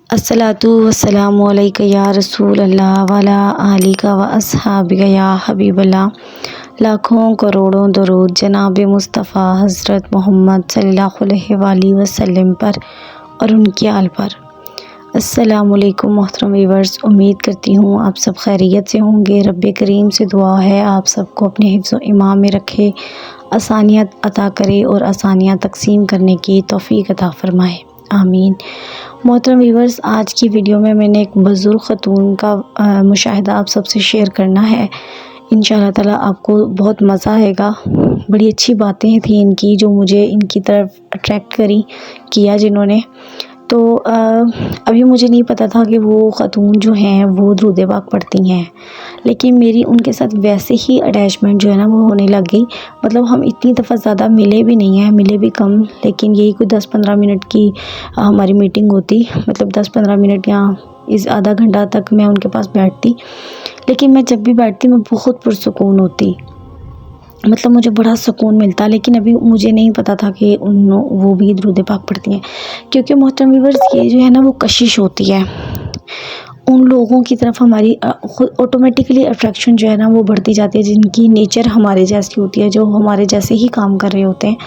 अस्सलातु वस्सलामु अलैका या रसूल अल्लाह वाला आलिका व अस्हाबिका या हबीबल्लाह। लाखों करोड़ों दरूद जनाब मुस्तफ़ा हज़रत मोहम्मद सल्लल्लाहु अलैहि वसल्लम पर और उनकी आल पर। अस्सलामु अलैकुम मोहतरम व्यूअर्स, उम्मीद करती हूँ आप सब खैरियत से होंगे। रब्बे करीम से दुआ है आप सबको अपने हिफ्ज़ व ईमान में रखे, आसानियत अता करे और आसानियाँ तकसीम करने की तौफ़ीक अता फ़रमाए, आमीन। मोहतरम व्यूअर्स, आज की वीडियो में मैंने एक बुज़ुर्ग ख़तून का मुशाहिदा आप सबसे शेयर करना है। इंशाअल्लाह ताला आपको बहुत मज़ा आएगा। बड़ी अच्छी बातें थी इनकी जो मुझे इनकी तरफ अट्रैक्ट किया जिन्होंने। तो अभी मुझे नहीं पता था कि वो ख़तून जो हैं वो दुरूद पाक पढ़ती हैं, लेकिन मेरी उनके साथ वैसे ही अटैचमेंट जो है ना वो होने लग गई। मतलब हम इतनी दफ़ा ज़्यादा मिले भी नहीं हैं, मिले भी कम, लेकिन यही कोई 10-15 मिनट की हमारी मीटिंग होती। मतलब 10-15 मिनट या इस आधा घंटा तक मैं उनके पास बैठती, लेकिन मैं जब भी बैठती मैं बहुत पुरसुकून होती। मतलब मुझे बड़ा सुकून मिलता। लेकिन अभी मुझे नहीं पता था कि वो भी दुरूद पाक पढ़ती हैं, क्योंकि मोहतरम व्यूअर्स ये जो है ना वो कशिश होती है उन लोगों की तरफ। हमारी खुद ऑटोमेटिकली अट्रैक्शन जो है ना वो बढ़ती जाती है, जिनकी नेचर हमारे जैसी होती है, जो हमारे जैसे ही काम कर रहे होते हैं।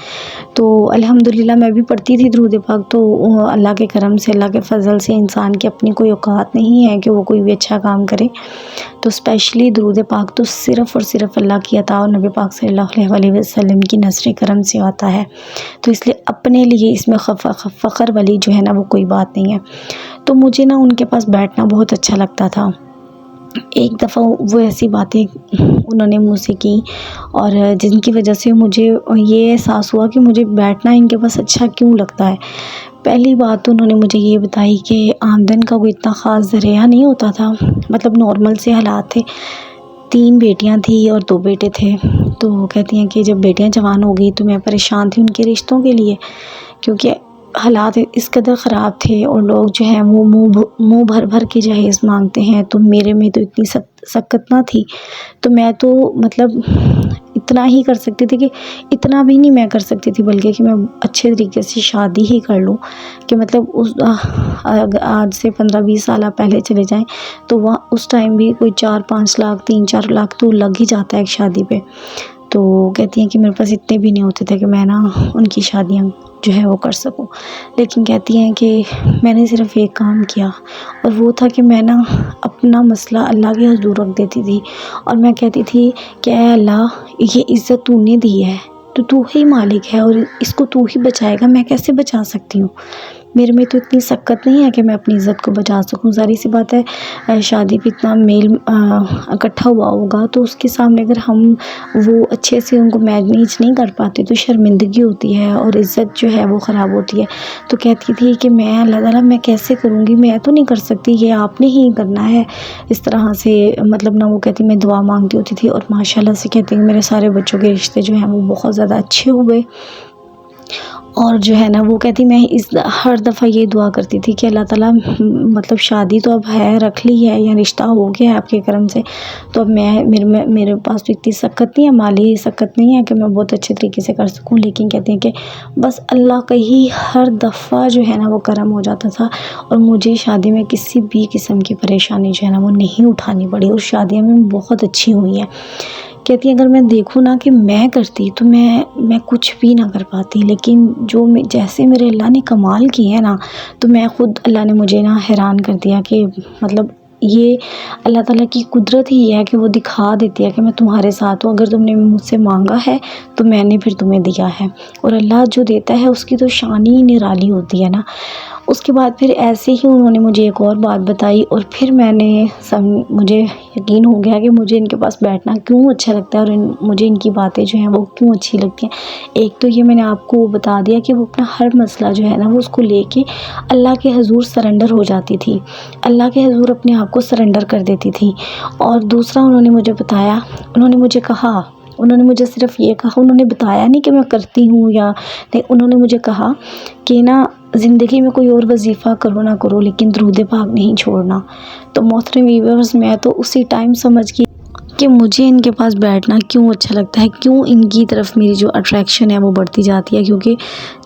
तो अल्हम्दुलिल्लाह मैं भी पढ़ती थी दुरूद पाक। तो अल्लाह के करम से, अल्लाह के फ़ज़ल से इंसान की अपनी कोई औकात नहीं है कि वो कोई भी अच्छा काम करे। तो स्पेशली दुरूद पाक तो सिर्फ़ और सिर्फ अल्लाह की अता और नबी पाक सल्लल्लाहु अलैहि वसल्लम की नज़र करम से आता है। तो इसलिए अपने लिए इसमें फ़ख्र वाली जो है ना वो कोई बात नहीं है। तो मुझे ना उनके पास बैठना बहुत अच्छा लगता था। एक दफ़ा वो ऐसी बातें उन्होंने मुझसे की और जिनकी वजह से मुझे ये एहसास हुआ कि मुझे बैठना इनके पास अच्छा क्यों लगता है। पहली बात तो उन्होंने मुझे ये बताई कि आमदन का कोई इतना ख़ास ज़रिया नहीं होता था। मतलब नॉर्मल से हालात थे। 3 बेटियां थी और 2 बेटे थे। तो कहती हैं कि जब बेटियां जवान हो गई तो मैं परेशान थी उनके रिश्तों के लिए, क्योंकि हालात इस कदर ख़राब थे और लोग जो हैं वो मुँह भर भर के जहेज़ मांगते हैं। तो मेरे में तो इतनी सकत ना थी। तो मैं तो मतलब इतना ही कर सकती थी कि इतना भी नहीं मैं कर सकती थी, बल्कि कि मैं अच्छे तरीके से शादी ही कर लूँ। कि मतलब आज से 15-20 साल आप पहले चले जाएं तो वहाँ उस टाइम भी कोई 4-5 लाख 3-4 लाख तो लग ही जाता है एक शादी पे। तो कहती हैं कि मेरे पास इतने भी नहीं होते थे कि मैं ना उनकी शादियाँ जो है वो कर सकूं। लेकिन कहती हैं कि मैंने सिर्फ़ एक काम किया, और वो था कि मैं ना अपना मसला अल्लाह के हुज़ूर रख देती थी और मैं कहती थी कि ऐ अल्लाह, ये इज़्ज़त तूने दी है तो तू ही मालिक है और इसको तू ही बचाएगा, मैं कैसे बचा सकती हूँ। मेरे में तो इतनी सकत नहीं है कि मैं अपनी इज़्ज़त को बचा सकूँ। ज़ाहिर सी बात है, शादी पे इतना मेल इकट्ठा हुआ होगा तो उसके सामने अगर हम वो अच्छे से उनको मैनेज नहीं कर पाते तो शर्मिंदगी होती है और इज़्ज़त जो है वो ख़राब होती है। तो कहती थी कि मैं अल्लाह ताला मैं कैसे करूँगी, मैं तो नहीं कर सकती, ये आपने ही करना है। इस तरह से मतलब ना वो कहती मैं दुआ मांगती होती थी और माशाल्लाह से कहती हैं मेरे सारे बच्चों के रिश्ते जो हैं वो बहुत ज़्यादा अच्छे हुए। और जो है ना वो कहती मैं हर दफ़ा ये दुआ करती थी कि अल्लाह ताला मतलब शादी तो अब है, रख ली है या रिश्ता हो गया है आपके करम से, तो अब मेरे पास तो इतनी सकत नहीं है, माली सकत नहीं है कि मैं बहुत अच्छे तरीके से कर सकूं। लेकिन कहते हैं कि बस अल्लाह का ही हर दफ़ा जो है ना वो करम हो जाता था और मुझे शादी में किसी भी किस्म की परेशानी जो है ना वो नहीं उठानी पड़ी और शादियाँ में बहुत अच्छी हुई हैं। कहती है अगर मैं देखूँ ना कि मैं करती तो मैं कुछ भी ना कर पाती, लेकिन जो जैसे मेरे अल्लाह ने कमाल किए हैं ना, तो मैं ख़ुद अल्लाह ने मुझे ना हैरान कर दिया कि मतलब ये अल्लाह ताला की कुदरत ही है कि वो दिखा देती है कि मैं तुम्हारे साथ हूँ। अगर तुमने मुझसे मांगा है तो मैंने फिर तुम्हें दिया है, और अल्लाह जो देता है उसकी तो शान ही निराली होती है ना। उसके बाद फिर ऐसे ही उन्होंने मुझे एक और बात बताई और फिर मुझे यकीन हो गया कि मुझे इनके पास बैठना क्यों अच्छा लगता है और मुझे इनकी बातें जो हैं वो क्यों अच्छी लगती हैं। एक तो ये मैंने आपको बता दिया कि वो अपना हर मसला जो है ना वो उसको लेके अल्लाह के हुज़ूर सरेंडर हो जाती थी, अल्लाह के हुज़ूर अपने आप को सरेंडर कर देती थी। और दूसरा उन्होंने मुझे बताया, उन्होंने मुझे सिर्फ़ ये कहा, उन्होंने बताया नहीं कि मैं करती हूँ या नहीं, उन्होंने मुझे कहा कि ना ज़िंदगी में कोई और वजीफ़ा करो ना करो लेकिन दुरूद पाक नहीं छोड़ना। तो मोहतरम व्यूअर्स, मैं तो उसी टाइम समझ गई कि मुझे इनके पास बैठना क्यों अच्छा लगता है, क्यों इनकी तरफ मेरी जो अट्रैक्शन है वो बढ़ती जाती है। क्योंकि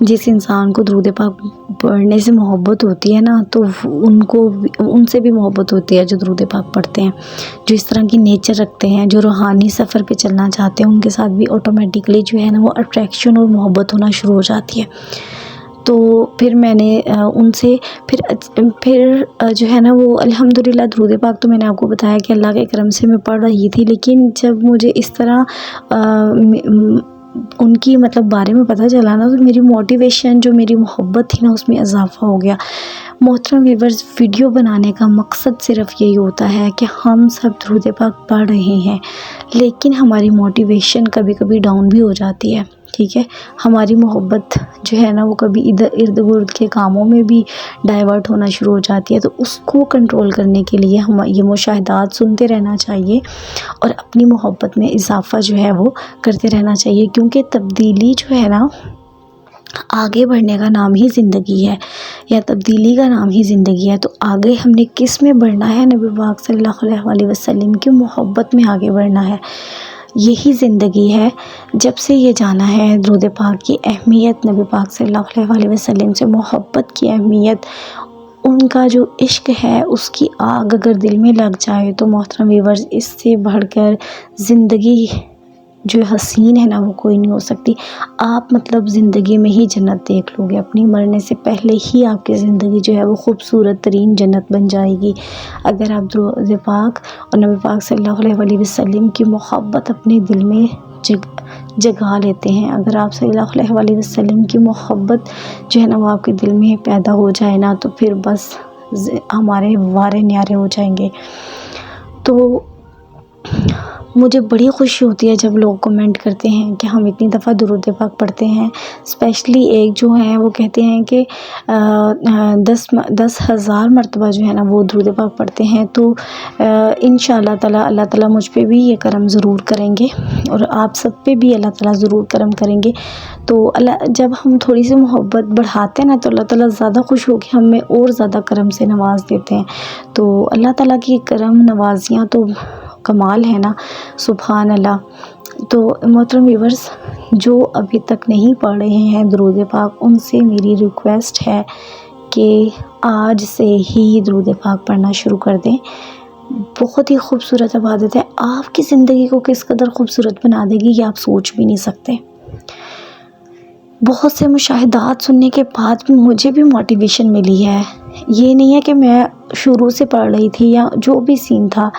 जिस इंसान को दुरूद पाक पढ़ने से मोहब्बत होती है ना, तो उनको उनसे भी मोहब्बत होती है जो दुरूद पाक पढ़ते हैं, जो इस तरह की नेचर रखते हैं, जो रूहानी सफ़र पे चलना चाहते हैं, उनके साथ भी ऑटोमेटिकली जो है ना वो अट्रैक्शन और मोहब्बत होना शुरू हो जाती है। तो फिर मैंने उनसे फिर जो है ना वो अल्हम्दुलिल्लाह दुरूद पाक तो मैंने आपको बताया कि अल्लाह के करम से मैं पढ़ रही थी। लेकिन जब मुझे इस तरह उनकी मतलब बारे में पता चला ना, तो मेरी मोटिवेशन जो मेरी मोहब्बत थी ना उसमें इजाफ़ा हो गया। मोहतरम व्यूअर्स, वीडियो बनाने का मकसद सिर्फ़ यही होता है कि हम सब दुरूद पाक पढ़ रहे हैं, लेकिन हमारी मोटिवेशन कभी कभी डाउन भी हो जाती है। ठीक है, हमारी मोहब्बत जो है ना वो कभी इधर इर्द गिर्द के कामों में भी डाइवर्ट होना शुरू हो जाती है। तो उसको कंट्रोल करने के लिए हम ये मुशाहिदात सुनते रहना चाहिए और अपनी मोहब्बत में इजाफ़ा जो है वो करते रहना चाहिए। क्योंकि तब्दीली जो है ना आगे बढ़ने का नाम ही ज़िंदगी है, या तब्दीली का नाम ही ज़िंदगी है। तो आगे हमने किस में बढ़ना है? नबी पाक सल्लल्लाहु अलैहि वसल्लम की मोहब्बत में आगे बढ़ना है। यही ज़िंदगी है। जब से ये जाना है दुरूद पाक की अहमियत, नबी पाक सल्लल्लाहु अलैहि वसल्लम से मोहब्बत की अहमियत, उनका जो इश्क है उसकी आग अगर दिल में लग जाए तो मोहतरम व्यूअर्स, इससे बढ़कर ज़िंदगी जो हसीन है ना वो कोई नहीं हो सकती। आप मतलब ज़िंदगी में ही जन्नत देख लोगे, अपनी मरने से पहले ही आपकी ज़िंदगी जो है वो खूबसूरत तरीन जन्नत बन जाएगी। अगर आप दुरूद पाक और नबी पाक सल्लल्लाहु अलैहि वसल्लम की मोहब्बत अपने दिल में जगा लेते हैं, अगर आप सल्लल्लाहु अलैहि वसल्लम की मोहब्बत जो है ना वो आपके दिल में पैदा हो जाए ना, तो फिर बस हमारे वारे न्यारे हो जाएंगे। तो मुझे बड़ी खुशी होती है जब लोग कमेंट करते हैं कि हम इतनी दफ़ा दुरूद पाक पढ़ते हैं। स्पेशली एक जो है वो कहते हैं कि 10,000 मरतबा जो है ना वो दुरूद पाक पढ़ते हैं। तो इंशाअल्लाह ताला अल्लाह ताला मुझ पे भी ये करम ज़रूर करेंगे और आप सब पे भी अल्लाह ताला ज़रूर करम करेंगे। तो अल्लाह जब हम थोड़ी सी मोहब्बत बढ़ाते हैं ना, तो अल्लाह ताला ज़्यादा खुश होकर हमें और ज़्यादा करम से नवाज़ देते हैं। तो अल्लाह ताला की करम नवाजियाँ तो कमाल है ना, सुभान अल्लाह। तो मोहतरम व्यूअर्स, जो अभी तक नहीं पढ़ रहे हैं दुरूद पाक, उनसे मेरी रिक्वेस्ट है कि आज से ही दुरूद पाक पढ़ना शुरू कर दें। बहुत ही खूबसूरत इबादत है, आपकी ज़िंदगी को किस कदर खूबसूरत बना देगी ये आप सोच भी नहीं सकते। बहुत से मुशाहिदात सुनने के बाद मुझे भी मोटिवेशन मिली है। ये नहीं है कि मैं शुरू से पढ़ रही थी या जो भी सीन था,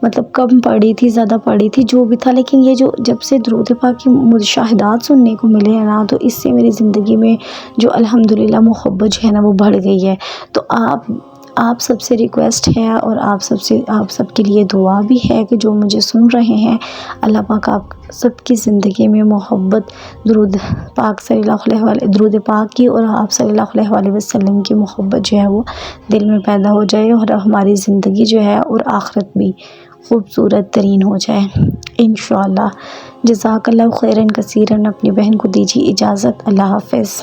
मतलब कम पढ़ी थी, ज़्यादा पढ़ी थी, जो भी था, लेकिन ये जो जब से दुरूद पाक की मुशाहिदात सुनने को मिले हैं ना, तो इससे मेरी ज़िंदगी में जो अल्हम्दुलिल्लाह मोहब्बत जो है ना वो बढ़ गई है। तो आप सबसे रिक्वेस्ट है और आप सबके लिए दुआ भी है कि जो मुझे सुन रहे हैं, अल्लाह पाक आप सबकी ज़िंदगी में मोहब्बत दुरूद पाक की और आप सल्लल्लाहु अलैहि वसल्लम की मोहब्बत जो है वो दिल में पैदा हो जाए और हमारी ज़िंदगी जो है और आखिरत भी खूबसूरत तरीन हो जाए इंशाअल्लाह। जज़ाकल्लाहु खैरन कसीरन। अपनी बहन को दीजिए इजाज़त। अल्लाह हाफ़िज़।